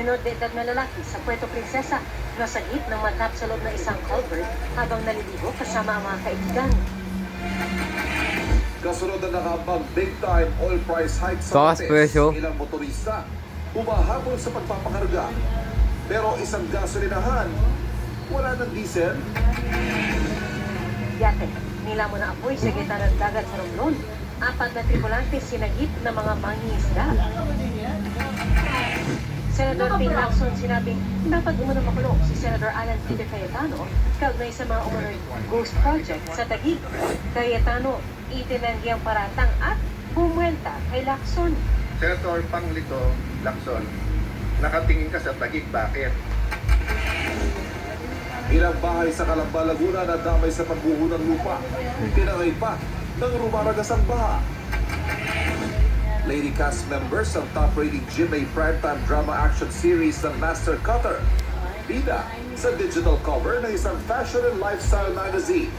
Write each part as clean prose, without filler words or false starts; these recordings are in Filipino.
Minod de edad na lalaki sa Puerto Princesa na sagip ng matap sa loob ng isang culvert habang naliligo kasama ang mga kaibigan. Kasunod na nakabang big time oil price hike sa Taas presyo. ilang motorista humahabol sa pagpapakarga. Pero isang gasolinahan, wala ng diesel. Yate, nila mo na apoy sa gitna ng dagat sa Romblon. 4 na tripulante sinagip ng mga mangingisda. Senador Ping Lacson sinabing dapat umunang makulong si Senator Alan Peter Cayetano kaugnay sa mga umunoy ghost project sa Taguig. Cayetano itinanggi ang paratang at bumuelta kay Lacson. Senator Panglito Lacson, nakatingin ka sa Taguig, bakit? Ilang bahay sa Calamba, Laguna na damay sa pagbuho ng lupa. Tinangay pa ng rumaragasang baha. Lady cast members ng top-rated GMA primetime drama action series ng Master Cutter. Bida sa digital cover ng isang fashion and lifestyle magazine.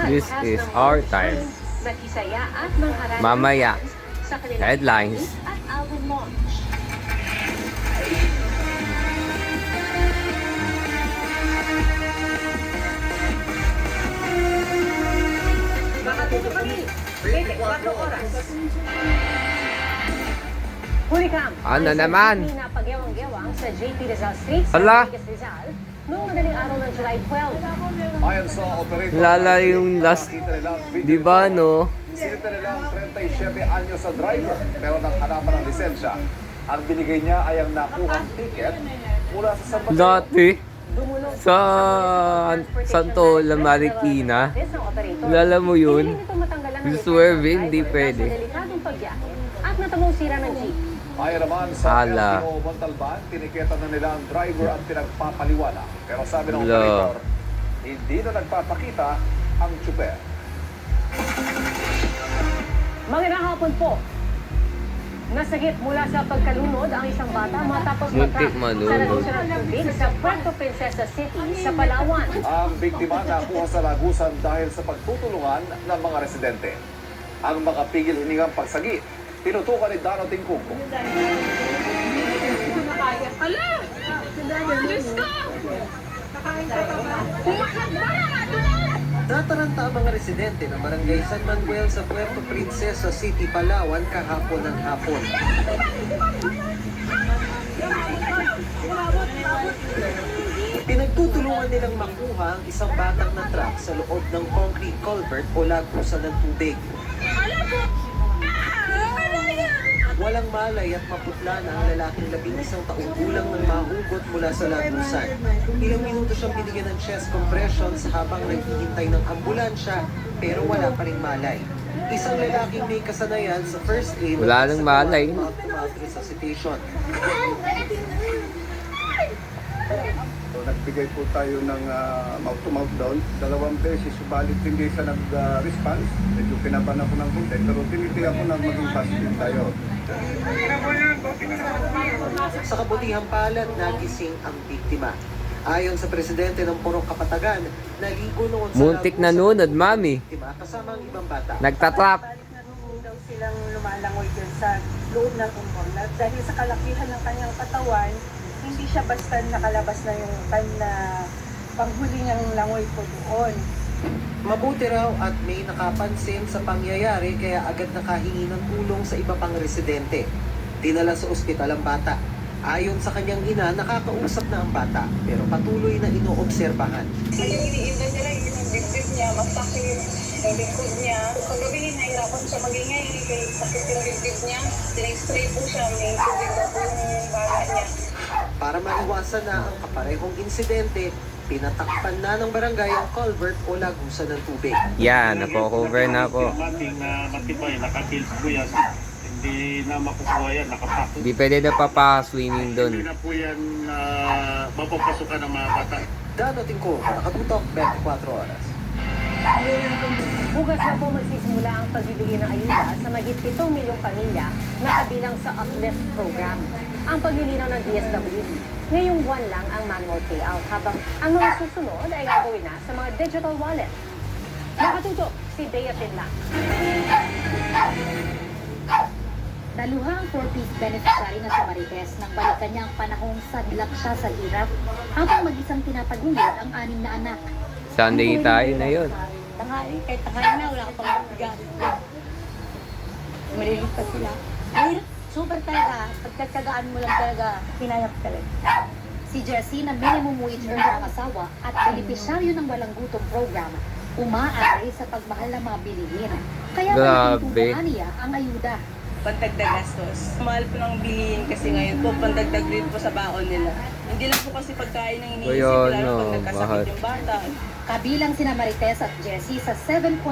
This is our time. Nakisaya at mangharap Mamaya. sa kanilang Headlines. at album launch. Makatuto kami. 24 oras. Hurikam. Ano naman? Napagewang-gewang sa JP Rizal Street sa Hala. Vegas, Rizal noong madaling araw ng July 12. Ayon sa operator, Lala yung last, nakita nila ang video di ba no? Sinita nila ang 37 anyo sa driver pero nang hanapan ng lisensya. Ang binigay niya ay ang nakuhang ticket mula sa San Mateo. Dati, Dumulong sa Santo La Marikina. Lala mo yun? Swerve, hindi pwede. Delikadong pagbiyahe at natamong sira ng jeep. Ayon naman sa Ala. LTO Montalban, tiniketa na nila ang driver at pinagpapaliwanag. Pero sabi ng Ala. operator, hindi na nagpapakita ang tsuper. Magandang hapon po. Nasagip mula sa pagkalunod ang isang bata matapos Muntik matrap manunod. sa lagusan ng tubig sa Puerto Princesa City sa Palawan. Ang biktima nakuha sa lagusan dahil sa pagtutulungan ng mga residente. Ang makapigil hiningang pagsagi, tinutukan ni Dano Tingkungko. Hala! Diyos ko! Nataranta ang mga residente ng Barangay San Manuel sa Puerto Princesa City, Palawan kahapon ng hapon. Pinagtutulungan nilang makuha ang isang batang na truck sa loob ng concrete culvert o lagusan ng tubig. Walang malay at maputla na ang lalaking 11 taong gulang nang mahugot mula sa lagusan. Ilang minuto siyang binigyan ng chest compressions habang naghihintay ng ambulansya pero wala pa ring malay. Isang lalaking may kasanayan sa first aid Wala nang malay. mouth-to-mouth resuscitation. So, nagbigay po tayo ng mouth-to-mouth down. 2 beses, subalit hindi siya nag-response. Medyo pinaban ako ng konti, pero tinitiyak ko na maging positive tayo. Sa kabutihang palad, nagising ang biktima. Ayon sa presidente ng Purok Kapatagan, naligo noon sa Muntik na nunod, mami. biktima kasama ang ibang bata. Nagtatrap. Marunong daw silang lumalangoy dun sa loob ng umbong. Dahil sa kalakihan ng kanyang katawan, hindi siya basta nakalabas na yung time na panghuli niyang langoy po doon. Mabuti raw at may nakapansin sa pangyayari kaya agad nakahingi ng tulong sa iba pang residente. Dinala sa ospital ang bata. Ayon sa kanyang ina, nakakausap na ang bata pero patuloy na inoobserbahan. Ay, iniinda nila yung dibdib niya, masakit yung likod niya. Kagabi, nahirapan siya magingay kay sakit yung dibdib niya. Dinay-spray po siya, may tubig daw po yung baga niya. Para maiwasan na ang kaparehong insidente, pinatakpan na ng barangay ang culvert o lagusan ng tubig. Yan, nako-cover na ako. Mating na matibay, nakakills po yan. Hindi na makukuha yan, nakapako. Hindi pwede na papaswimming doon. Hindi na po yan mapapasukan ng mga bata. Danoting ko, nakatutok 24 oras. Bukas na po magsisimula ang pagbibigay ng ayuda sa mahigit 7 milyong pamilya na kabilang sa Uplift Program. Ang paglilinaw ng DSWD, ngayong buwan lang ang manual payout habang ang mga susunod ay gagawin na sa mga digital wallet. Nakatutok si Bea Pinlac. Naluha ang 4-piece beneficiary na si Marites nang balikan niya ang panahong sadlak siya sa hirap habang mag-isang tinataguyod ang 6 na anak. Sunday tayo na yun. Tanghali, kahit tanghali na, wala ka pang bigas. Maliliit pa sila. Mahirap, super talaga. Pagkatsagaan mo lang talaga, hinayap talaga. Si Jessie na minimum wage earner ang asawa at beneficiaryo ng walang gutom program, umaaray sa pagmahal ng mga bilihin. Kaya Grabe. pinagtutunan niya ang ayuda. Pantagdag gastos. Mahal po ng bilihin kasi ngayon po, pantagdag din po sa baon nila. Hindi lang po kasi pagkain ang iniisip, Ayun, lalo no, pag nagkasakit mahal. yung bata. Kabilang sina Marites at Jessie sa 7.5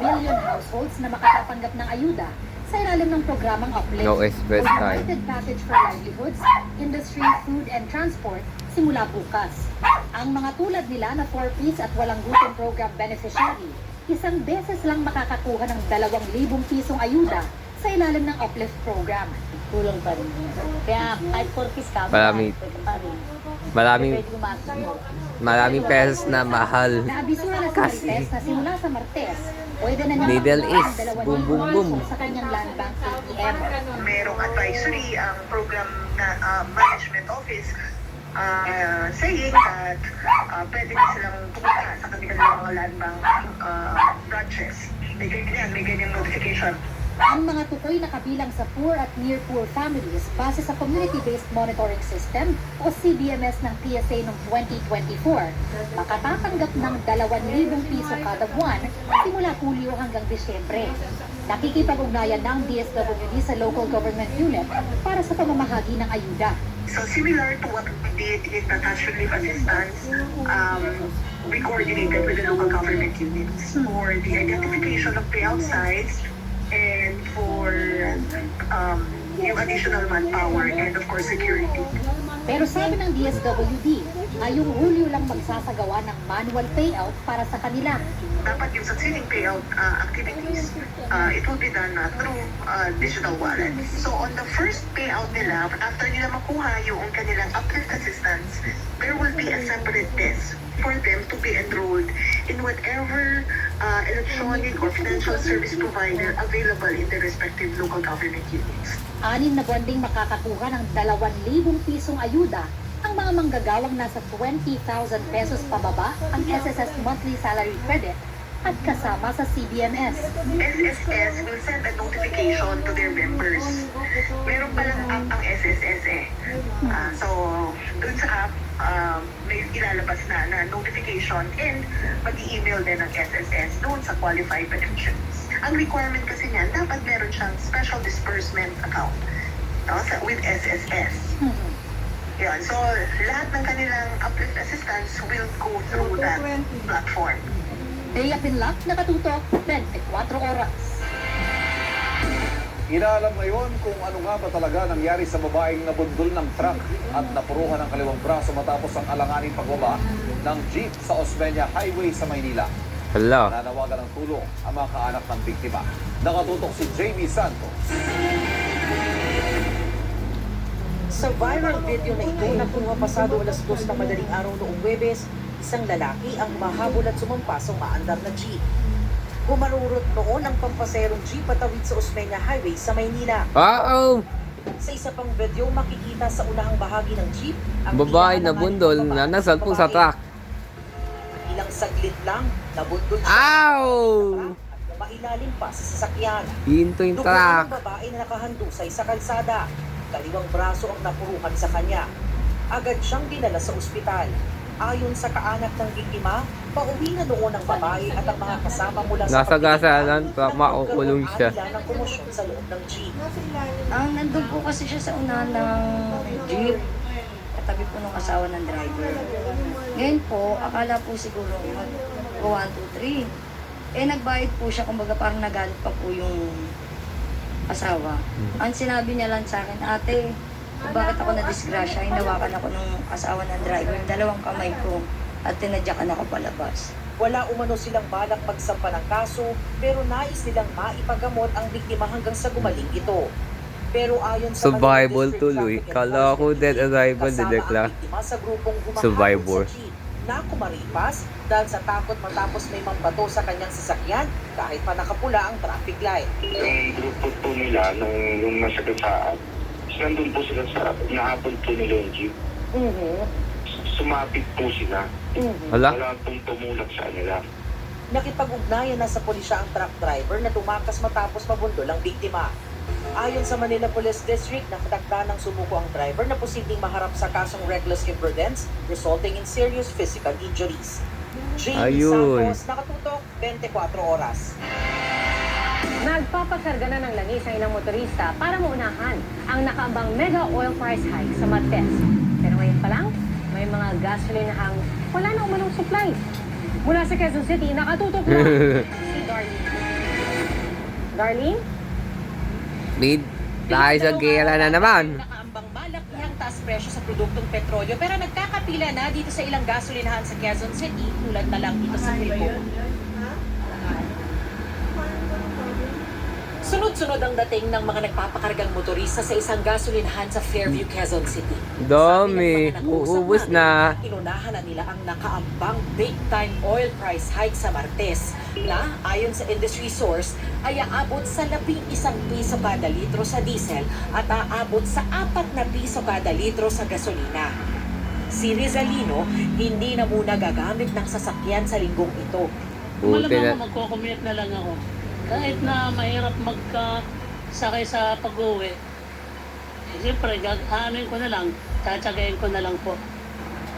million households na makakatanggap ng ayuda sa ilalim ng programang Uplift. No express o time. United Package for Livelihoods, Industry, Food and Transport simula bukas. Ang mga tulad nila na 4-piece at walang gutom program beneficiary, isang beses lang makakakuha ng 2,000 pisong ayuda sa ilalim ng Uplift program. Kulang pa rin. Kaya kahit 4-piece ka, Marami. pwede pa rin. Maraming, Pwede gumastos mo. maraming pesos na mahal. Naabisura na si Kasi- Marites na simula sa Martes, pwede na niya Middle makuha ang East, 2,000 boom, boom, boom. piso sa kanyang land bank ATM. Merong advisory ang program na management office saying that pwede na silang pumunta sa kanilang mga land bank branches. May ganyan notification. Ang mga tukoy na kabilang sa poor at near poor families base sa Community-Based Monitoring System o CBMS ng PSA noong 2024, makatatanggap ng 2,000 piso kada buwan simula Hulyo hanggang Disyembre. Nakikipag-ugnayan ng DSWD sa local government unit para sa pamamahagi ng ayuda. So similar to what we did in the cash relief assistance, we coordinated with the local government units for the identification of payout sites and for yung additional manpower and of course security. Pero sabi ng DSWD, ngayong Hulyo lang magsasagawa ng manual payout para sa kanila. Dapat yung succeeding payout activities, it will be done through digital wallet. So on the first payout nila, after nila makuha yung kanilang uplift assistance, there will be a separate desk for them to be enrolled in whatever electronic or financial service provider available in their respective local government units. 6 na buwan ding makakakuha ng 2,000 pisong ayuda ang mga manggagawang nasa 20,000 pesos pababa ang SSS monthly salary credit at kasama sa CBMS. SSS will send a notification to their members. Meron palang app ang SSS eh. So, dun sa app, may ilalabas na notification and mag-email din ng SSS doon sa qualified beneficiaries. Ang requirement kasi niyan, dapat meron siyang special disbursement account with SSS. Yan. So, lahat ng kanilang uplift assistance will go through that platform. Day up in luck, nakatutok, 24 oras. Inaalam ngayon kung ano nga ba talaga nangyari sa babaeng nabundol ng truck at napuruhan ng kaliwang braso matapos ang alanganing pagbaba ng jeep sa Osmeña Highway sa Maynila. Hala. Nanawagan ng tulong ang mga kaanak ng biktima. Nakatutok si Jamie Santos. Sa viral video na ito, nakuha pasado alas 2 ng madaling araw noong Huwebes, isang lalaki ang mahabol at sumampa sa umaandar na jeep. Humarurot noon ang pampaserong jeep patawid sa Osmeña Highway sa Maynila. Uh-oh! Sa isa pang video, makikita sa unahang bahagi ng jeep ang Babae tila na ng bundol babae na at nasalpong sa babae. truck. Ilang saglit lang, nabundol siya Ow! at mailalim pa sa sasakyan. Hinto yung Duguan truck. ng babae na nakahandusay sa kalsada. Kaliwang braso ang napuruhan sa kanya. Agad siyang dinala sa ospital. Ayon sa kaanak ng biktima, pauwi na noon ang babae at ang mga kasama mula sa Nasa gasalan pa, nang maukulong magkaroon siya. nila ng komosyon sa loob ng jeep. Nandun po kasi siya sa unahan ng jeep. Katabi po ng asawa ng driver. Ngayon po, akala po siguro mag 1, 2, 3. Nagbayad po siya, kumbaga parang nagalit pa po yung asawa. Ang sinabi niya lang sa akin, ate, bakit ako na-disgrasya? Hinawakan ako ng asawa ng driver, yung 2 kamay ko, at tinadyakan ako palabas. Wala umano silang balak magsampa ng kaso, pero nais nilang maipagamot ang biktima hanggang sa gumaling ito. Pero ayon sa Survival Manila District tuloy. Traffic Kala ko Enforcement dead Unit, arrival, kasama dedekla. ang biktima sa grupong humahabol Survivor. sa jeep na kumaripas dahil sa takot matapos may mambato sa kanyang sasakyan kahit pa nakapula ang traffic light. Yung grupo po nila, yung nasa gasaan, nandun po sila sa nahabol po nila yung jeep. Sumapit po sila. Hala? Wala pong tumulak sa kanila. Nakipag-ugnayan na sa pulisya ang truck driver na tumakas matapos mabundol ang biktima. Ayon sa Manila Police District, nakatakda ng sumuko ang driver na posibleng maharap sa kasong reckless imprudence resulting in serious physical injuries. Jamie Ayun. Santos, nakatutok, 24 oras. Nagpapakarga na ng langis ang ilang motorista para maunahan ang nakaambang mega oil price hike sa Martes. Pero ngayon pa lang, may mga gasolinahang wala na umanong supply. Mula sa Quezon City, nakatutok na si Darlene. Darlene? Bid, tayo sa gera na naman. Nakaambang malakihang taas presyo sa produktong petrolyo pero nagkakapila na dito sa ilang gasolinahan sa Quezon City tulad na lang dito sa Quilbo. Sunod-sunod ang dating ng mga nagpapakargang motorista sa isang gasolinahan sa Fairview, Quezon City. Dami, uubos na. Inunahan na nila ang nakaambang big-time oil price hike sa Martes na ayon sa industry source ay aabot sa 11 piso kada litro sa diesel at aabot sa 4 na piso kada litro sa gasolina. Si Rizalino hindi na muna gagamit ng sasakyan sa linggong ito. Buti na. Magko-commute na lang ako. Kahit na mahirap magkasakay sa pag-uwi, siyempre, gagawin ko na lang, tatsagayin ko na lang po.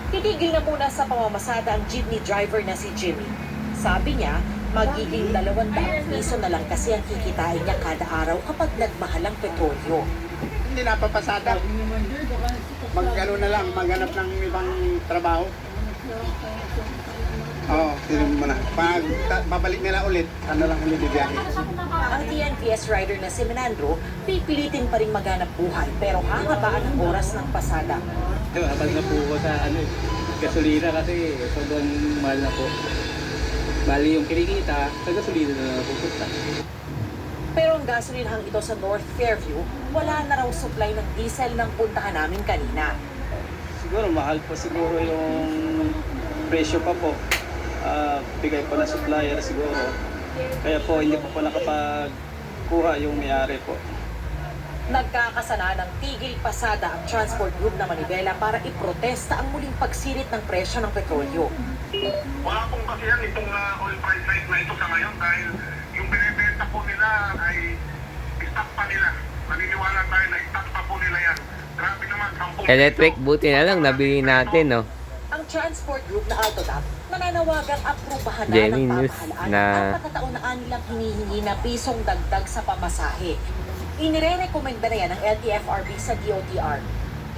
Titigil na muna sa pamamasada ang jeepney driver na si Jimmy. Sabi niya, magiging 200 piso na lang kasi ang kikitain niya kada araw kapag nagmahal ang petrolyo. Hindi napapasada. Mag-ano na lang, maghanap ng ibang trabaho. Oo, tinan mo na. Pag babalik nila ulit, ano lang ulit bibiyahe. Ang TNVS rider na si Menandro, pipilitin pa rin maghanap buhay pero hahabaan ang oras ng pasada. Habang na po ko sa gasolina kasi sobrang mahal na po. Bali yung kinikita, sa gasolina na pupunta. Pero ang gasolinahang ito sa North Fairview, wala na raw supply ng diesel ng puntahan namin kanina. Siguro mahal po siguro yung presyo pa po. Bigay po na supplier siguro. Kaya po hindi po nakapagkuha yung may-ari po. Nagkakasana ng tigil pasada ang transport group na Manibela para iprotesta ang muling pagsirit ng presyo ng petrolyo. Wala pong kasihan itong oil price hike na ito sa ngayon dahil yung binibenta po nila ay stock pa nila. Naniniwala tayo na stock pa po nila yan. Grabe naman, 10 Electric, buti na lang, nabili natin, no? Ang transport group na Altodap nananawagang aprubahan na Jenny ng News pamahalaan na ang pagkataon-naan nilang hinihingi na pisong dagdag sa pamasahe. Inire-recommenda na yan ng LTFRB sa DOTR.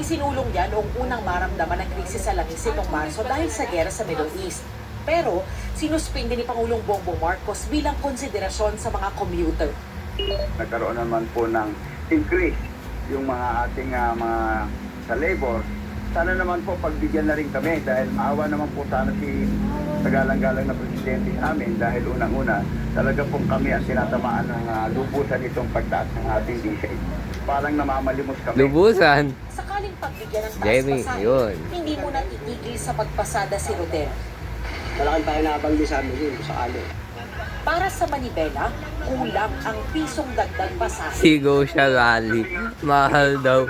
Isinulong yan noong unang maramdaman ng krisis sa langis itong Marso dahil sa gera sa Middle East. Pero sinuspindi ni Pangulong Bongbong Marcos bilang konsiderasyon sa mga commuter. Nagkaroon naman po ng increase yung mga ating mga sa labor. Sana naman po pagbigyan na rin kami dahil maawa naman po sana si tagalang-galang na presidente sa amin dahil unang-una talaga pong kami ang sinatamaan ng lubusan itong pagtaas ng ating diesel. Parang namamalimos kami. lubusan. Sakaling pagbigyan ng taas Jamie, pasahe, yun. hindi mo natitigil sa pagpasada si Rodel. Malaki tayo nakabanggi sa amin yun, sakali. Para sa Manibela, kulang ang pisong dagdag pasahe. Sigo siya rally. Mahal daw.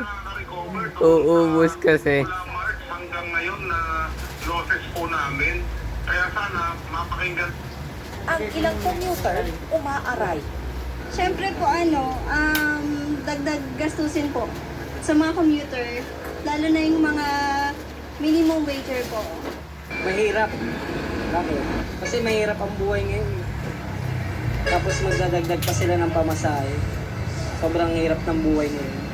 Uubos kasi. March hanggang ngayon na losses po namin. Kaya sana mapakinggan. Ang ilang commuter umaaray. Siyempre po dagdag gastusin po sa mga commuter, lalo na yung mga minimum wager po. Mahirap. Bakit? Kasi mahirap ang buhay ngayon. Tapos magdadagdag pa sila ng pamasahe. Sobrang hirap ng buhay ngayon.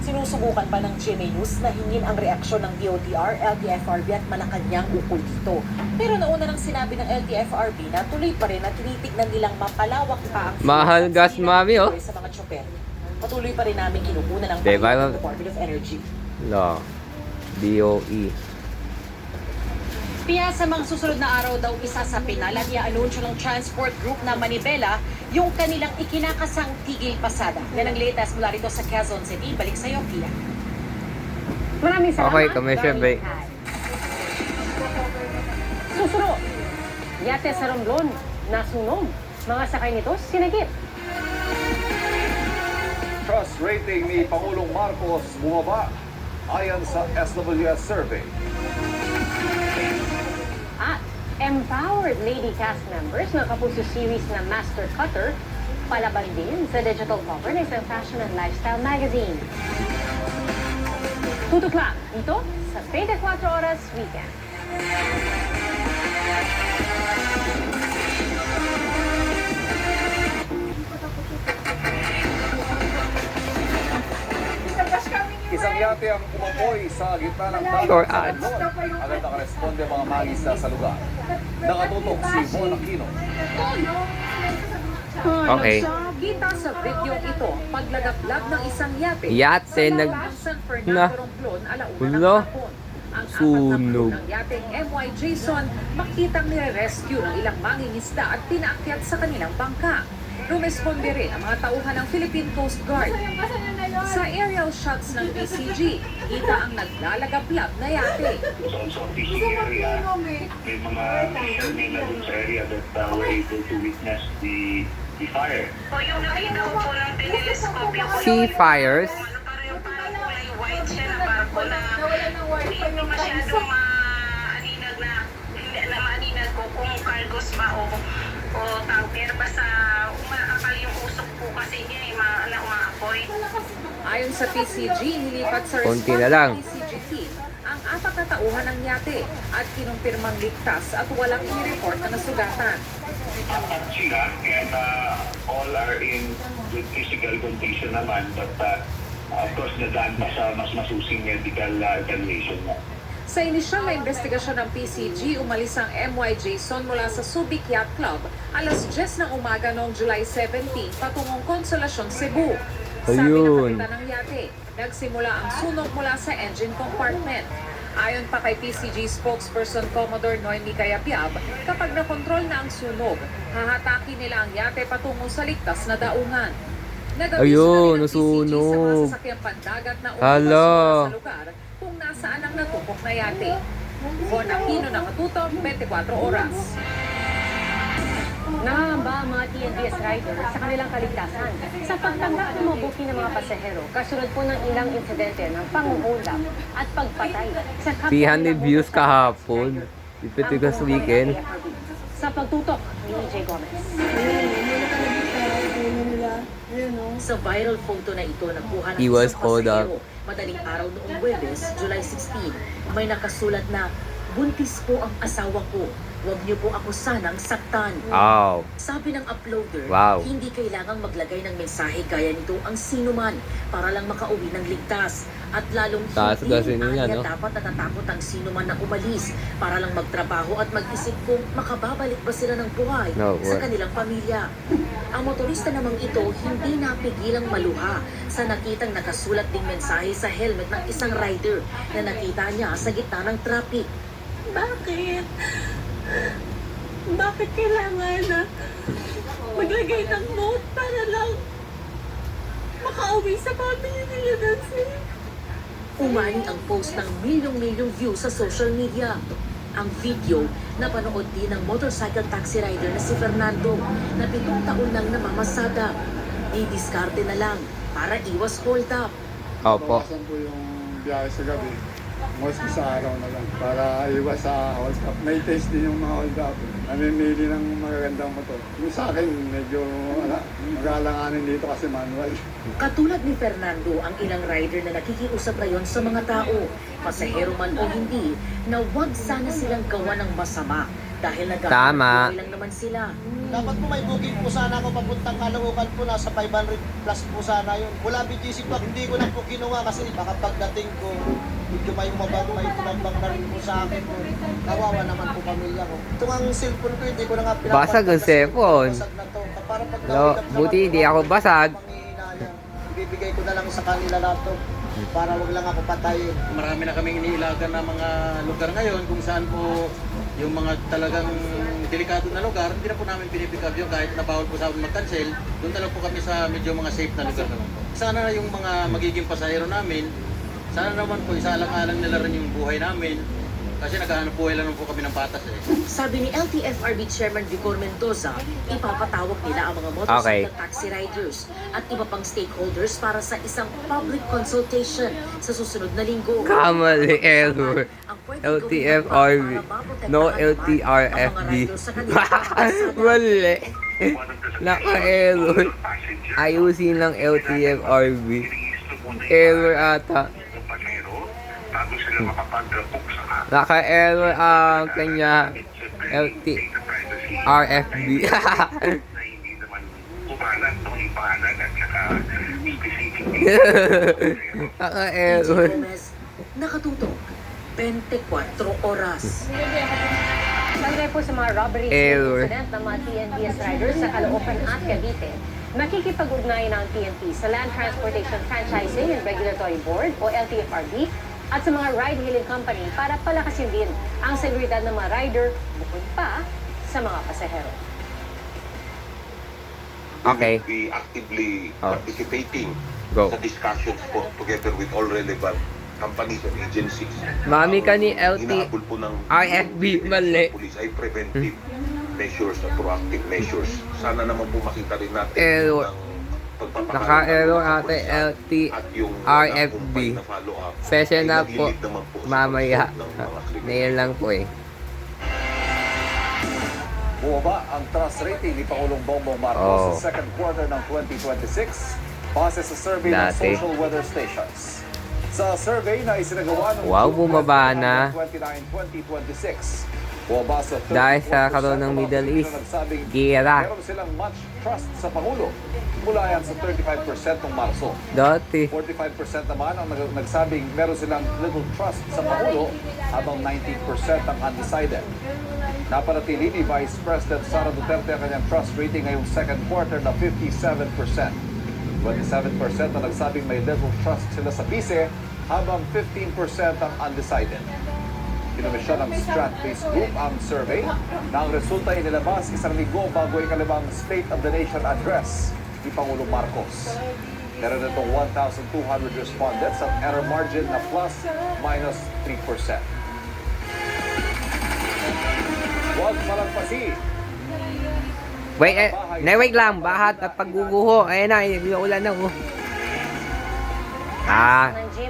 Sinusubukan pa ng GMA News na hingin ang reaksyon ng DOTR, LTFRB at Malacanang ukol dito. Pero nauna nang sinabi ng LTFRB na tuloy pa rin na tinitignan nilang mapalawak pa ang Mahal gas, mami, oh. sa mga tsoper. Patuloy pa rin namin kinukunan ng Diba, Panginoon ma'am? Department of Energy. No. DOE. Kaya sa mga susunod na araw daw isa sa pinalag i-anunsyo ng transport group na Manibela yung kanilang ikinakasang tigil pasada. Yan ang latest mula rito sa Quezon City. Balik sa iyo, Pia. Maraming salamat. Okay, commercial break. Susunod, Yate sa Romblon, nasunog. Mga sakay nito, sinagip. Trust rating ni Pangulong Marcos bumaba ayon sa SWS survey. At empowered lady cast members ng Kapuso series na Master Cutter, palaban din sa digital cover ng isang fashion and lifestyle magazine. Tutok lang dito sa 24 Oras Weekend. Isang yate ang umapoy sa gitna ng Short sa ads. Romblon. Agad nakaresponde mga magisa sa lugar. Nakatutok si Bon Aquino. Okay. Kita sa video ito, paglagablab ng isang yate Yate sa nag... Lawas, San na. Fernando, Romblon, alauna ng Hulo. hapon. Ang apat na Sunog. crew ng yateng MY Jason makitang nire-rescue ng ilang mangingisda at pinaakyat sa kanilang bangka. Rumesponde rin ang mga tauhan ng Philippine Coast Guard. Sa aerial shots ng PCG, kita ang naglalagablab na yate. So fishing area, may mga fishermen na dun sa area that were able to witness the fire. O yung nakita ko po ng teleskopyo ko, Sea fires. parang kulay white siya na barko na hindi masyadong maaninag na maaninag ko kung cargos ba o tanker. Basta umaakal yung usok po kasi niya na umaapoy. Ayon sa PCG, nilipat sa Konti response na lang. ng PCG team ang apat na tauhan ng yate at kinumpirmang ligtas at walang i-report na nasugatan. Apat sila and all are in good physical condition naman but of course nadaan pa sa mas masusing medical evaluation na. Sa inisyal na investigasyon ng PCG, umalis ang MY Jason mula sa Subic Yacht Club alas 10 ng umaga noong July 17 patungong Consolacion, Cebu. Sabi ng Ayun. kapitan ng yate, nagsimula ang sunog mula sa engine compartment. Ayon pa kay PCG spokesperson Commodore Noemi Cayabyab, kapag nakontrol na ang sunog, hahataki nila ang yate patungo sa ligtas na daungan. Nag-abiso Ayun, na rin ang PCG sa mga nasunog. sasakyang pandagat na Hala. umabas mula sa lugar kung nasaan ang natupok na yate. Bon Aquino, Nakatutok, 24 Oras. Nangangamba ang mga TNBS riders sa kanilang kaligtasan sa pagtanggap ng mga booking ng mga pasahero kasunod po ng ilang insidente ng panghuhulog at pagpatay sa kapwa 300 nilang views motorcycle kahapon. rider. Ipitigas Ang weekend. sa pagtutok ni EJ Gomez. Sa viral photo na ito nakuha ng He was isang hold up. pasahero madaling araw noong Huwebes, July 16, may nakasulat na, "Buntis po ang asawa ko. Huwag niyo po ako sanang saktan." Wow. Sabi ng uploader, Wow. hindi kailangang maglagay ng mensahe gaya nito ang sinuman para lang makauwi ng ligtas. At lalong Taas hindi gasolina, anya no? dapat natatakot ang sinuman na umalis para lang magtrabaho at mag-isip kung makababalik ba sila ng buhay No, sa what? kanilang pamilya. Ang motorista namang ito hindi napigilang maluha sa nakitang nakasulat ding mensahe sa helmet ng isang rider na nakita niya sa gitna ng traffic. Bakit? Bakit kailangan na maglagay ng note para lang makauwi sa family niya Nancy? Umani ang post ng milyong-milyong views sa social media. Ang video na panood din ng motorcycle taxi rider na si Fernando na 7 taon nang namamasada. Didiskarte na lang para iwas hold up. Opo. Bawasan po yung biyahe sa gabi. Mostly sa araw na lang para iwas sa hold up. May test din yung mga hold up. Namimili ng magagandang motor. Yung sa akin, medyo magalanganin dito kasi manual. Katulad ni Fernando, ang ilang rider na nakikiusap ngayon sa mga tao, pasahero man o hindi, na huwag sana silang gawa ng masama dahil Tama. nagkakaroon lang naman sila. Dapat po may booking po sana ako papuntang Caloocan po, nasa 500 plus po sana yun. Mula BGC pa, hindi ko na po kinuha kasi baka pagdating ko, medyo may tumabang na rin po sa akin po. Kawawa naman po pamilya ko. Ito ang cellphone ko, hindi ko na nga pinapagod. Basag ang cellphone. Basag na to. Para pag No, buti hindi ako basag. ibibigay ko na lang sa kanila na to para wag lang ako patayin. Marami na kaming iniilagan na mga lugar ngayon kung saan po yung mga talagang delikado na lugar, hindi na po namin pinipick up yun kahit na bawal po sa amin mag-cancel. Doon na lang po kami sa medyo mga safe na lugar naman po. Sana yung mga magiging pasahero namin, sana naman po isaalang-alang nila rin yung buhay namin. Kasi naghahanap buhay lang po kami ng patas eh. Sabi ni LTFRB Chairman Vicor Mendoza, ipapatawag nila ang mga motorcycle taxi riders at iba pang stakeholders para sa isang public consultation sa susunod na linggo. Kamali, error. LTFRB. No LTRFB. Mali. Naka-error. Ayusin lang LTFRB. Error ata. Bago sila makapag-book sa app. Naka-error ang kanya LTRFB. Na hindi naman umalan ng ipanan at saka specific. Naka-error. Nakatutok, 24 oras. Bangay po sa mga robbery incident ng mga TNBS riders sa Caloocan at Cavite, nakikipag-ugnayan ng TNT sa Land Transportation Franchising and Regulatory Board o LTFRB at sa mga ride-hailing company para palakasin din ang seguridad ng mga rider bukod pa sa mga pasahero. Okay. We will be actively Oh. participating Go. sa discussions po together with all relevant companies and agencies. Mami ka ni Hinahabol po ng LTRFB. Mali. police ay preventive measures at proactive measures. Sana naman po makita rin natin Error. ng pagpapakalat Naka-error ng ate at yung LTRFB. na follow-up Session ay na po. nagilid naman po sa Mamaya. pagsunod ng mga krimen. Ngayon lang po eh. Bumaba ang trust rating ni Pangulong Bongbong Marcos sa second quarter ng 2026 base sa survey ng Dati. social weather stations. Sa survey na isinagawa ng Wow, bumaba na. 29-2026, bumaba sa 34% Dahil sa karoon ng mga Middle Pilipino East. nagsabing Gira. meron silang much trust sa Pangulo. Mula yan sa 35% ng Marso. Dati. 45% naman ang nagsabing meron silang little trust sa Pangulo, habang 19% ang undecided. Napanatili ni Vice President Sara Duterte ang kanyang trust rating ngayong second quarter na 57%. 27% ang nagsabing may little trust sila sa PISE, habang 15% ang undecided. Kinomisyon ng Strat-based Group ang survey na ang resulta ay nilabas isang linggo bago ikalawang State of the Nation address ni Pangulong Marcos. Meron itong 1,200 respondents at error margin na ±3%. Huwag malagpasi. Wait, wait lang. Bahat at pagguguho. Ayan na, yung ulan na oh.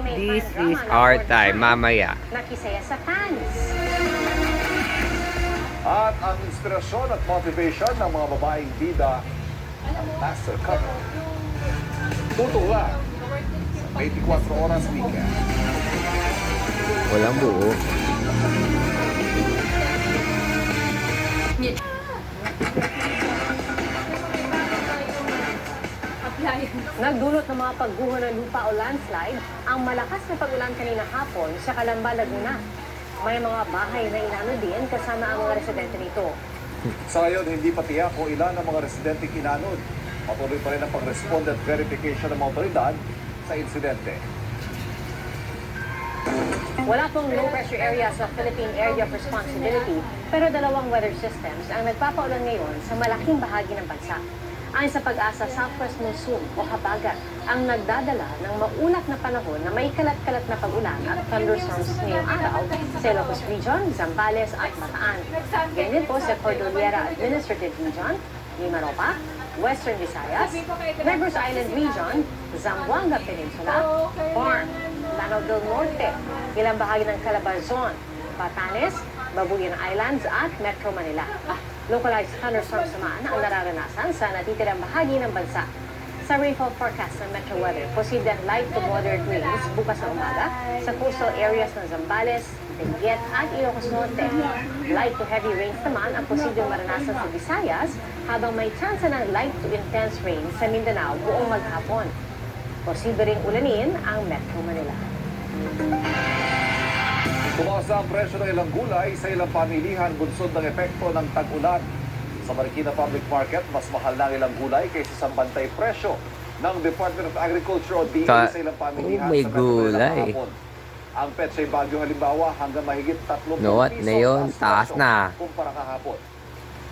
This is our time. Mamaya. Nakisaya sa fans. At ang inspirasyon at motivation ng mga babaeng bida, ang Master Cutter. Tutula sa 24 oras weekend. Walang buo. Nagdulot ng mga pagguho ng lupa o landslide ang malakas na pag-ulan kanina hapon sa Calamba, Laguna. May mga bahay na inano din kasama ang mga residente nito. Sa ngayon, hindi pa tiyak kung ilan ang mga residente inanod. Patuloy pa rin ang pag-respond at verification ng mga otoridad sa insidente. Wala pong low pressure area sa Philippine Area of Responsibility, pero dalawang weather systems ang nagpapaulan ngayon sa malaking bahagi ng bansa. Ayon sa Pag-asa, Southwest Monsoon o Habagat ang nagdadala ng maulap na panahon na may kalat-kalat na pag-ulan at thunderstorms ngayong araw sa Ilocos Region, Zambales at Bataan. Ganyan po sa Cordillera Administrative Region, Mimaropa, Western Visayas, Negros Island Region, Zamboanga Peninsula, Farm, Lanao del Norte, ilang bahagi ng Calabazon, Batanes, Babuyan Islands at Metro Manila. Localized thunderstorms naman ang nararanasan sa natitirang bahagi ng bansa. Sa rainfall forecast ng Metro Weather, posible ang light to moderate rains bukas na umaga sa coastal areas ng Zambales, Benguet at Ilocos Norte. Light to heavy rains naman ang posibleng maranasan sa Visayas, habang may chance ng light to intense rain sa Mindanao buong maghapon. Posible ring ulanin ang Metro Manila. Tumaas na ang presyo ng ilang gulay sa ilang pamilihan bunsod ng epekto ng tag-ulan. Sa Marikina Public Market, mas mahal na ang ilang gulay kaysa sa bantay presyo ng Department of Agriculture o DA sa ilang pamilihan may sa Metro Manila gulay. kahapon. Ang Pechay Bagyo halimbawa hanggang mahigit 30 What piso na yun? Taas presyo na. kumpara kahapon.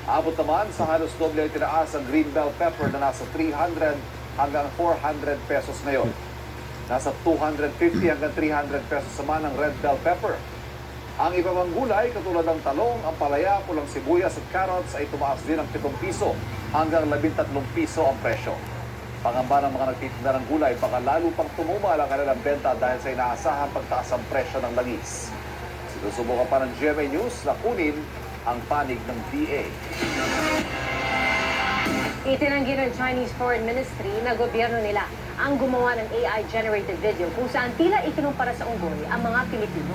Abot naman sa halos doble ay tinaas ang green bell pepper na nasa 300 hanggang 400 pesos ngayon. Nasa 250 hanggang 300 pesos naman ang red bell pepper. Ang iba pang gulay katulad ng talong, ampalaya, pulang sibuyas at carrots ay tumaas din ng 7 piso hanggang 13 piso ang presyo. Pangamba ng mga nagtitinda ng gulay, baka lalo pang tumumal ang kanilang benta dahil sa inaasahang pagtaas ang presyo ng langis. Sinusubukan pa ng GMA News na kunin ang panig ng DA. Itinanggi ng Chinese Foreign Ministry na gobyerno nila ang gumawa ng AI-generated video kung saan tila ikinumpara sa unggoy ang mga Pilipino.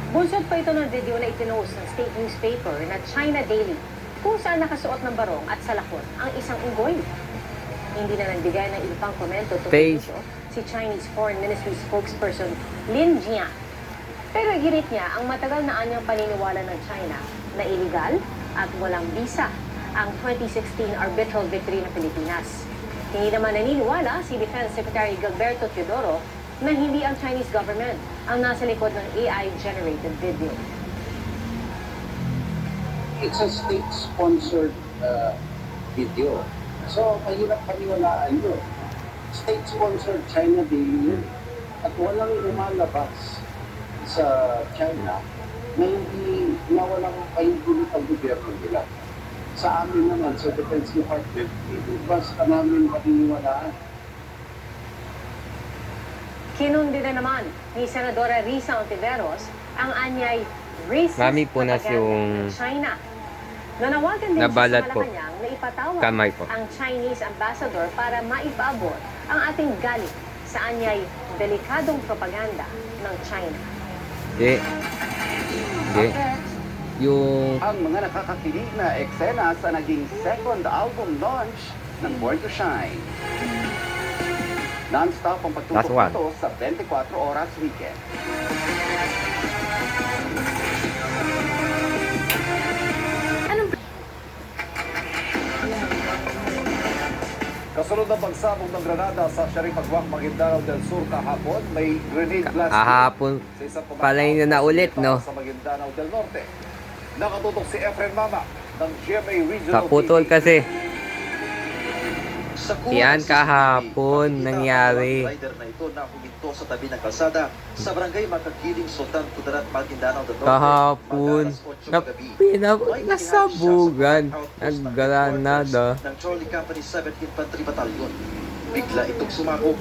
Bunsod pa ito ng video na itinost ng state newspaper na China Daily kung saan nakasuot ng barong at salakot ang isang unggoy. Hindi na nagbigay ng ibang komento tungkol dito si Chinese Foreign Ministry spokesperson Lin Jian. Pero ginit niya ang matagal na anyang paniniwala ng China na illegal at walang visa ang 2016 arbitral victory ng Pilipinas. Hindi naman naniniwala si Defense Secretary Gilberto Teodoro na hindi ang Chinese government ang nasa likod ng AI-generated video. It's a state-sponsored video. So, mahirap paniwalaan yun. State-sponsored China Daily yun. At walang lumalabas sa China na hindi na walang pahintulot ang gobyerno nila. Sa amin naman, sa Defense Department, hindi basta namin paniniwalaan. Kinundi na naman ni Senadora Risa Ontiveros ang anyay racist Mami, punas propaganda yung ng China. Nanawagan din nabalat siya sa po. Malacanang na ipatawag Kamay po. ang Chinese ambassador para maipaabot ang ating galit sa anyay delikadong propaganda ng China. Yung ang mga nakakakilig na eksena sa naging second album launch ng Born to Shine. Non-stop ang Last pagtutok one. nito sa 24 oras weekend. Kasunod ng pagsabog ng Granada sa Sharif Agwak, Maguindanao del Sur kahapon, may grenade blast kahapon sa isang pala yun na ulit, no? sa Maguindanao del Norte. Nakatutok si Efren Mama ng GMA Regional Kaputol TV. kasi. Sa Yan kahapon nangyari. rider na ito na huminto sa tabi ng kalsada sa barangay Makagiling, Sultan Kudarat, Maguindanao del Norte. Kahapon nasabugan ng Granada. ng Charlie Company 7th Infantry Battalion. Bigla itong sumabog.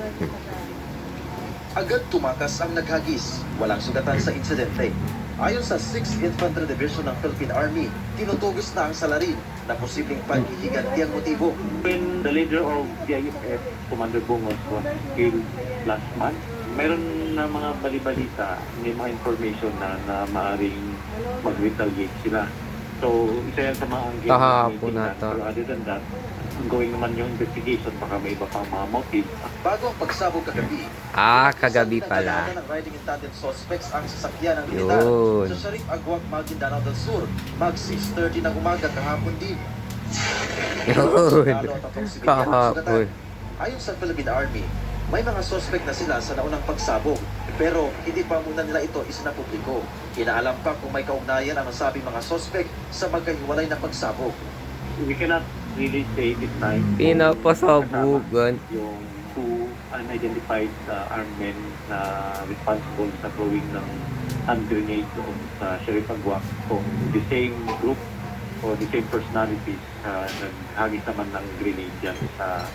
Agad tumakas ang naghagis. Walang sugatan sa insidente. Ayon sa 6th Infantry Division ng Philippine Army, tinutugis na ang salarin na posibleng paghihiganti ang motibo. When the leader of the IFF, Commander Bungos, was killed last month, mayroon na mga balibalita, may mga information na maaaring mag-retaliate sila. So, isa yan sa mga anggit Kahapon na nata. pero other than that, ongoing naman yung investigation, baka may iba pang mga motive. Bago ang pagsabog kagabi, Kagabi pala. ng riding in tandem suspects ang sasakyan ng militar Yun. sa Sharif Agwak, Maguindanao del Sur. Mag 6:30 ng umaga kahapon din. Yun. Kahapon. Ayon sa Philippine Army, may mga suspect na sila sa naunang pagsabog, pero hindi pa muna nila ito isinapubliko. Inaalam pa kung may kaugnayan ang nasabing mga suspect sa magkahiwalay na pagsabog. We cannot really say this time Pinapasabugan. yung two unidentified armed men na responsible sa throwing ng hand grenade doon sa Sharif Agwak kung the same group or the same personalities naghagis naman ng grenade dyan sa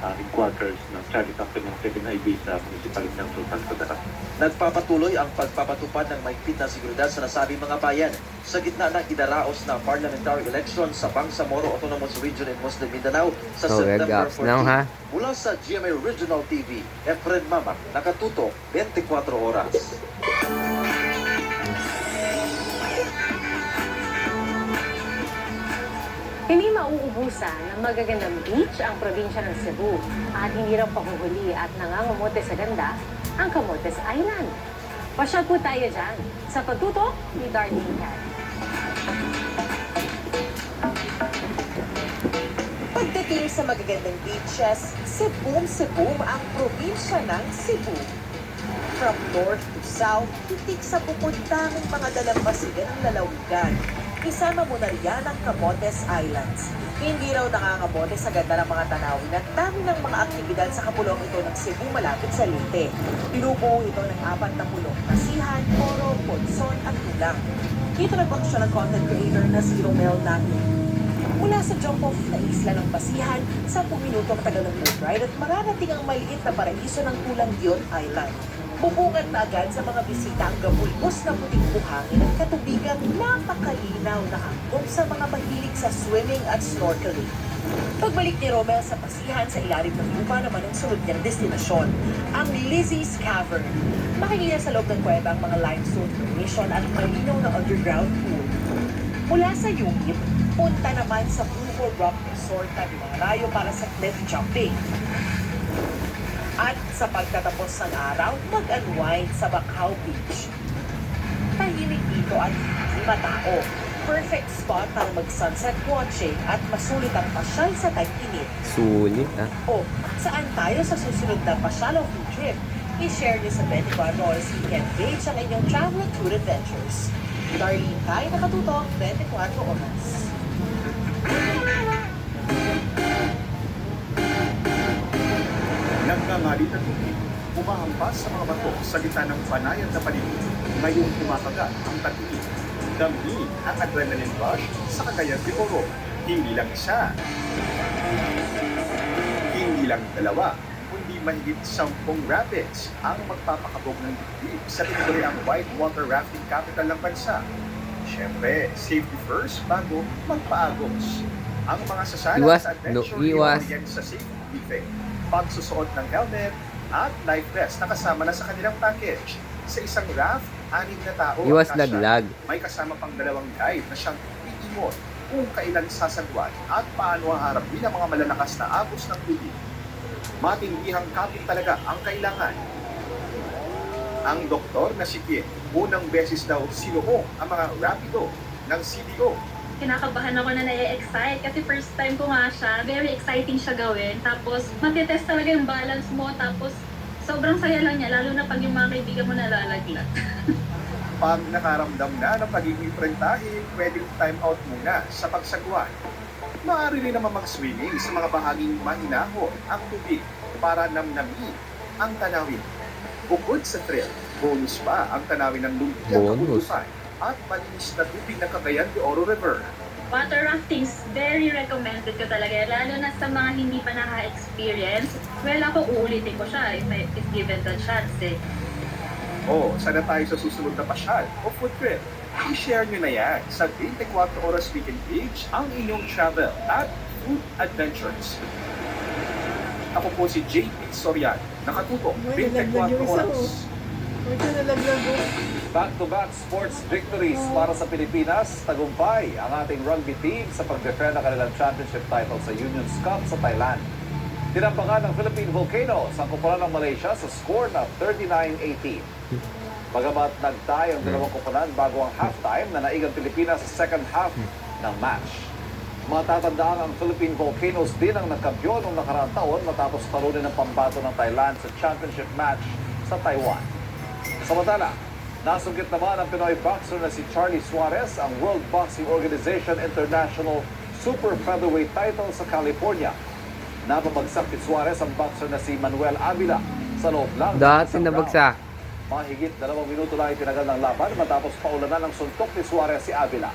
headquarters ng Charlie Company ng 7IB sa municipality ng Sultan Kudarat. Nagpapatuloy ang pagpapatupad ng mahigpit na seguridad sa nasabing mga bayan sa gitna ng idaraos na parliamentary election sa Bangsamoro Autonomous Region in Muslim Mindanao sa So, September gaps now, 14. ha? Mula sa GMA Regional TV, Efren Mamak, nakatutok 24 oras. Hindi mauubusan ng magagandang beach ang probinsya ng Cebu at hindi raw pahuhuli at nangangamote sa ganda ang Camotes Island. Pasyal po tayo dyan sa pagtutok ni Darlene Cat. Pagdating sa magagandang beaches, Cebu ang probinsya ng Cebu. From north to south, titik sa bukod tanging mga dalampasigan ng lalawigan. Isama mo na riyan ang Camotes Islands. Hindi raw nakakabote sa ganda ng mga tanawin at dami ng mga aktibidad sa kapulong ito ng Cebu malapit sa Leyte. Binubuo ito ng 4 na pulong, Pasihan, Coro, Ponson at Tulang. Dito nag-aksyon ng content creator na si Romel Nani. Mula sa jump-off na isla ng Pasihan, 10 minuto ang tagal ng boat ride at mararating ang maliit na paraiso ng Tulang Dion Island. Bubungat na agad sa mga bisita ang gabulbos na puting buhangin at katubigang napakalinaw na hangkong sa mga mahilig sa swimming at snorkeling. Pagbalik ni Romel sa Pasihan, sa ilalim ng lupa naman ang sunod niyang destinasyon, ang Lizzie's Cavern. Makikita sa loob ng kuweba ang mga limestone formation at malinaw na underground pool. Mula sa Yungib, punta naman sa Buho Rock Resort at Marayo para sa cliff jumping. At sa pagtatapos ng araw, mag-unwind sa Bacau Beach. Tahimik dito at hindi matao. Perfect spot para mag-sunset watching at masulit ang pasyal sa tag-init. Sulit, ha? O, saan tayo sa susunod na pasyal o food trip? I-share niyo sa 24 Oras Weekend page ang inyong travel and food adventures. Darlene Kai, nakatutok, 24 Oras. Nagkangalit at tubig, umahampas sa mga bato sa gitna ng panayan na paligid. Ngayong kumakagat ang tag-init. Damhin ang adrenaline rush sa Cagayan de Oro. Hindi lang isa, hindi lang dalawa, kundi mahigit 10 rapids ang magpapakabog ng dibdib sa tinaguriang whitewater rafting capital ng bansa. Siyempre, safety first bago magpaagos. Ang mga sasali sa adventure iwas sa safety briefing, pagsusuot ng helmet at life vest na kasama na sa kanilang package. Sa isang raft, 6 na tao Iwas ang kasya. laglag. May kasama pang 2 guide na siyang iimon kung kailan sasagwan at paano haharapin ang mga malalakas na agos ng tubig. Matindihang kapit talaga ang kailangan. Ang doktor na si Kim, unang beses daw sinuong ang mga rapido ng CDO. Kinakabahan ako na na-excite kasi first time ko nga siya. Very exciting siya gawin. Tapos matitest talaga yung balance mo. Tapos sobrang saya lang niya, lalo na pag yung mga kaibigan mo nalalaglag. Pag nakaramdam na ng pagiging prentahin, pwedeng time out muna sa pagsagwan. Maaari rin naman mag-swimming sa mga bahaging mahinahon ang tubig para namnamin ang tanawin. Bukod sa thrill, bonus pa ang tanawin ng lumpiang kabundukan at malinis na tubig ng Cagayan de Oro River. Water rafting is very recommended ko talaga, lalo na sa mga hindi pa naka-experience. Well, ako uulitin ko siya if given the chance eh. Sana tayo sa susunod na pasyal o food trip. I-share nyo na yan sa 24 Oras Weekend page ang inyong travel at food adventures. Ako po si JP Sorian, nakatutok 24 Oras. Back-to-back sports victories para sa Pilipinas. Tagumpay ang ating rugby team sa pag-defend ng kanilang championship title sa Unions Cup sa Thailand. Tinambakan ng Philippine Volcanoes ang kupunan ng Malaysia sa score na 39-18. Bagamat nagtay ang dalawang kupunan bago ang halftime na naigang Pilipinas sa second half ng match. Matatandaan ang Philippine Volcanoes din ang nagkampiyon noong nakaraang taon matapos talunin ng pambato ng Thailand sa championship match sa Taiwan. Samantala, nasungkit naman ang Pinoy boxer na si Charlie Suarez ang World Boxing Organization International Super Featherweight title sa California. Napabagsak ni Suarez ang boxer na si Manuel Avila sa loob lang. Dati nabagsak. Mahigit 2 minuto lang itinagal ng laban matapos paulanan ng suntok ni Suarez si Avila.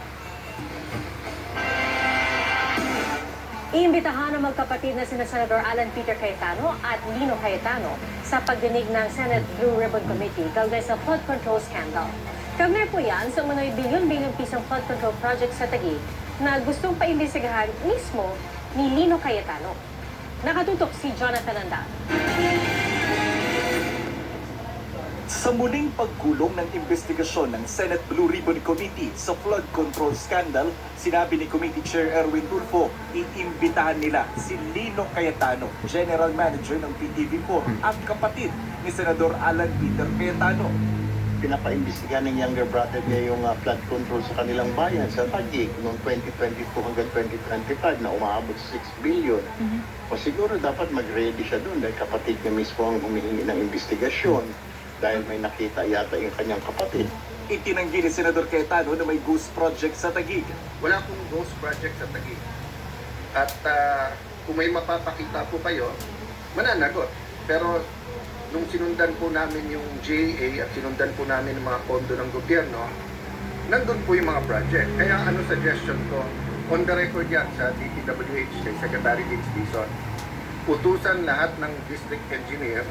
Iimbitahan ang magkapatid na sina Senador Alan Peter Cayetano at Lino Cayetano sa pagdinig ng Senate Blue Ribbon Committee kaugnay sa flood control scandal. Kaugnay po yan sa umano'y bilyon-bilyong pisong flood control project sa Taguig na gustong paimbestigahan mismo ni Lino Cayetano. Nakatutok si Jonathan Anda. Sa muling pagkulong ng investigasyon ng Senate Blue Ribbon Committee sa flood control scandal, sinabi ni Committee Chair Erwin Tulfo, iimbitahan nila si Lino Cayetano, General Manager ng PTV4, ang kapatid ni Senador Alan Peter Cayetano. Pinapaimbestigahan ng younger brother niya yung flood control sa kanilang bayan sa Taguig noong 2022 hanggang 2025 na umaabot sa 6 billion. O siguro dapat mag-ready siya doon dahil kapatid niya mismo ang humihingi ng investigasyon dahil may nakita yata yung kanyang kapatid Itinanggi ni Senador Cayetano na may ghost project sa Taguig. Wala pong ghost project sa Taguig. At kung may mapapakita po kayo, mananagot. Pero nung sinundan po namin yung GAA at sinundan po namin yung mga pondo ng gobyerno, nandun po yung mga project. Kaya ano suggestion ko, on the record yan sa DPWH kay Secretary Vince Dizon, utusan lahat ng district engineer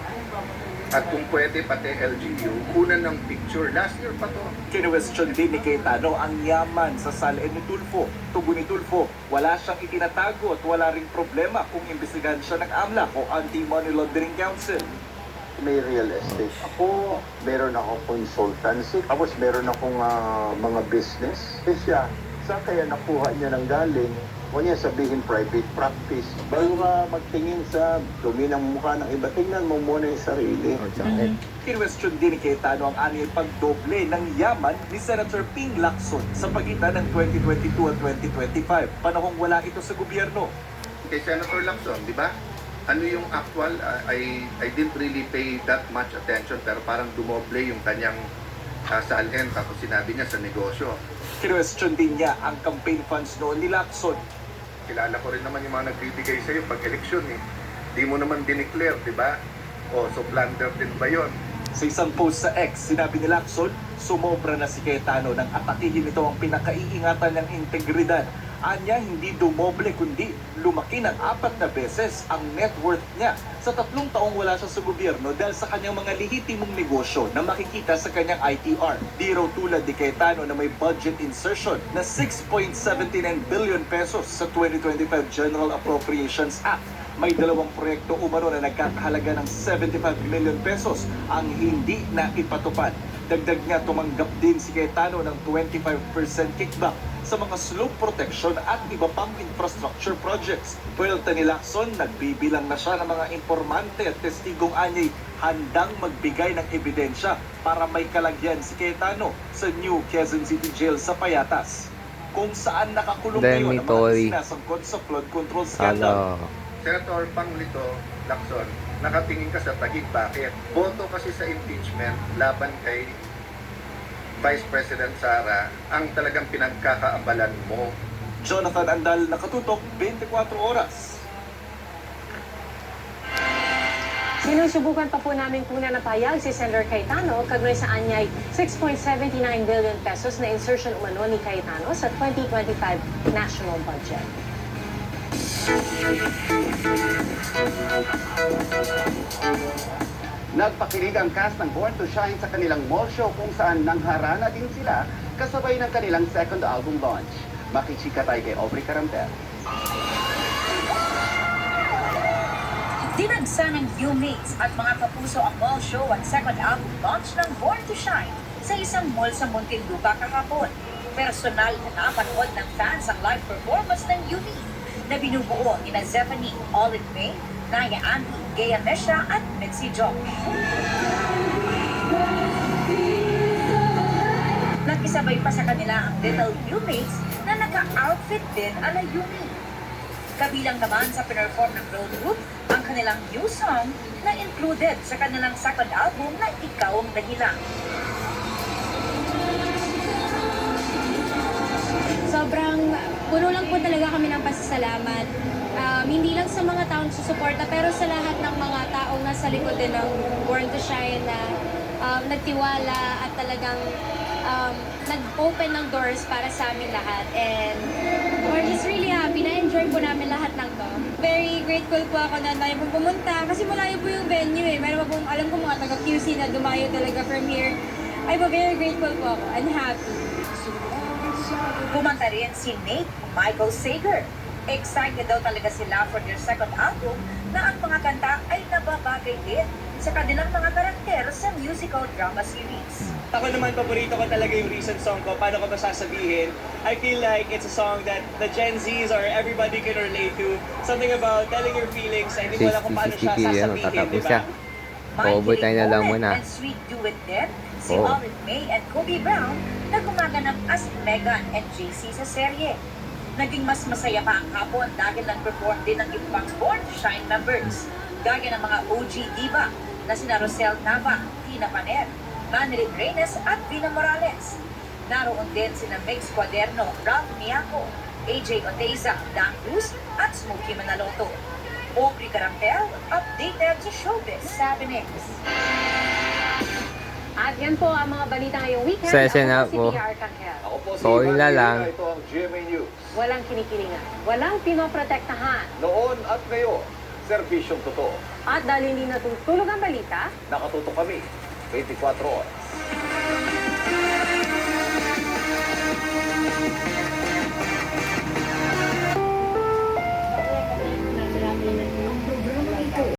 at kung pwede pati LGU, kunan ng picture. Last year pa to. Kinwestiyon din ni Cayetano ang yaman sa salin ni Tulfo. Tugon ni Tulfo, wala siyang itinatago at wala ring problema kung imbestigahan siya ng AMLAC o Anti-Money Laundering Council. May real estate ako, meron ako consultancy, tapos meron akong mga business. Eh siya, saan kaya nakuha niya ng galing? Huwag niya sabihin private practice. Bago ka magtingin sa dumi ng mukha ng iba, tingnan mo muna yung sarili. Kinwestiyon din ni Cayetano ang anil pagdoble ng yaman ni Senator Ping Lacson sa pagitan ng 2022 at 2025. Panahong wala ito sa gobyerno. Kay Senator Lacson, di ba? Ano yung actual, I didn't really pay that much attention, pero parang dumoble yung kanyang salin, tapos sinabi niya sa negosyo. Kinwestiyon din niya ang campaign funds noon ni Lacson. Kilala ko rin naman yung mga nagbibigay sa'yo pag eleksyon eh. Di mo naman dineclare, di ba? O, so blunder din ba yun? Sa isang post sa X, sinabi ni Lacson, sumobra na si Cayetano nang atakihin ito ang pinakaiingatan ng integridad. Anya, hindi dumoble kundi lumaki ng 4 na beses ang net worth niya sa 3 taong wala siya sa gobyerno dahil sa kanyang mga lehitimong negosyo na makikita sa kanyang ITR. Di raw tulad ni Cayetano na may budget insertion na 6.79 billion pesos sa 2025 General Appropriations Act. May 2 proyekto umano na nagkakahalaga ng 75 million pesos ang hindi na ipatupad. Dagdag niya tumanggap din si Cayetano ng 25% kickback sa mga slope protection at iba pang infrastructure projects. Puwelta ni Lacson, nagbibilang na siya ng mga informante at testigong anyay handang magbigay ng ebidensya para may kalagyan si Cayetano sa New Quezon City Jail sa Payatas, kung saan nakakulong ngayon ang mga sinasangkot sa flood control scandal. Senator Panglito Lacson, nakatingin ka sa Taguig. Bakit? Boto kasi sa impeachment laban kay Vice President Sara ang talagang pinagkakaabalan mo. Jonathan Andal, nakatutok 24 oras. Sinusubukan pa po namin kuna na payag si Senator Cayetano kaugnay sa anyay 6.79 billion pesos na insertion umano ni Cayetano sa 2025 national budget. Nagpakilig ang cast ng Born to Shine sa kanilang mall show kung saan nangharana din sila kasabay ng kanilang second album launch. Makichika tayo kay Aubrey Carampel. Dinagsa ng viewmates at mga kapuso ang mall show at second album launch ng Born to Shine sa isang mall sa Muntinlupa kahapon. Personal na napanood ng fans ang live performance ng Yumi na binubuo ni Zephanie, Olive May, Naya Andy, Gea Mesha at Mitzi Josh. Nakisabay pa sa kanila ang little viewmates na naka-outfit din ala Yumi. Kabilang naman sa pinerform ng girl group ang kanilang new song na included sa kanilang second album na Ikaw ang Dahilan. Sobrang puno lang po talaga kami ng pasasalamat. Hindi lang sa mga taong susuporta pero sa lahat ng mga taong nasa likod din ng Born to Shine na nagtiwala at talagang nag-open ng doors para sa amin lahat. And we're just really happy. Na-enjoy po namin lahat ng to. Very grateful po ako na tayo po pumunta kasi malayo po yung venue eh. Meron po alam ko mga taga-QC na dumayo talaga from here. I'm very grateful po ako and happy. Kumanta rin si Nate Michael Sager. Excited daw talaga sila for their second album na ang mga kanta ay nababagay din sa kanilang mga karakter sa musical drama series. Ako naman, paborito ko talaga yung recent song ko. Paano ko ba sasabihin? I feel like it's a song that the Gen Zs or everybody can relate to. Something about telling your feelings. Hindi ko alam kung paano siya sasabihin, di ba? Pauboy tayo na lang muna. And sweet duet din si Olive May and Kobe Brown na gumaganap as Megan and JC sa serye. Naging mas masaya pa ang hapon dahil nag-perform din ng ibang Born to Shine members. Gaya ng mga OG diva na sina Rosel Nava, Tina Paner, Manilyn Reyes at Vina Morales. Naroon din sina Mix Cuaderno, Ralph Miaco, AJ Oteiza, Dan Cruz at Smokey Manaloto. Aubrey Carampel, updated sa showbiz sa Binix. At yan po ang mga balita ngayong weekend. Session Ako na po si po. PR Kangel. Ako po si Sorry Ivan na Medina. lang. Ito ang GMA News. Walang kinikilingan, walang pinoprotektahan. Noon at ngayon, serbisyong totoo. At dahil hindi natutulog ang balita, Nakatutok kami 24 oras.